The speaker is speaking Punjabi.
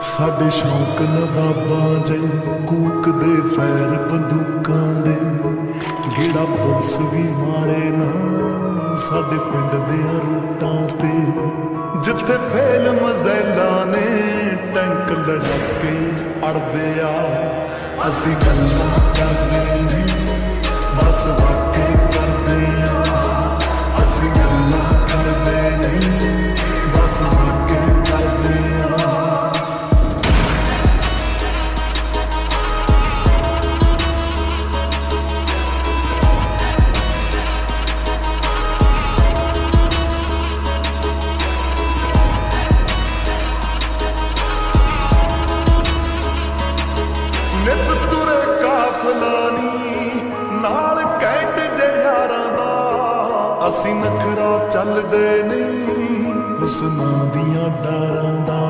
ਸਾਡੇ ਸ਼ੌਕ ਨਵਾਬਾਂ ਜੇ ਕੂਕਦੇ ਫੈਰ ਬੰਦੂਕਾਂ ਦੇ, ਗੇੜਾ ਪੁਲਿਸ ਵੀ ਮਾਰੇ ਨਾ ਸਾਡੇ ਪਿੰਡ ਦੇ ਰੂਟਾਂ ਤੇ, ਜਿੱਥੇ ਫਿਲਮ ਜ਼ੈਲਾਂ ਨੇ ਟੈਂਕ ਲੜਾ ਕੇ ਅੜਦੇ ਆ, ਅਸੀਂ ਗੱਲਾਂ ਕਰਦੇ ਨਹੀਂ ਬਸ ਵਾਕੇ ਕਰਦੇ ਆ, ਅਸੀਂ ਗੱਲਾਂ ਕਰਦੇ ਨਹੀਂ ਬਸ ਵਾਕੇ ਕਰਦੇ ਆ। ਨਿਤ ਤੁਰੇ ਕਾਫਲਾ ਨੀ ਨਾਲ ਕੈਂਟ ਯਾਰਾਂ ਦਾ, ਅਸੀਂ ਨਖਰਾ ਚੱਲਦੇ ਨਹੀਂ ਹੁਸਨਾਂ ਦੀਆਂ ਡਾਰਾਂ ਦਾ।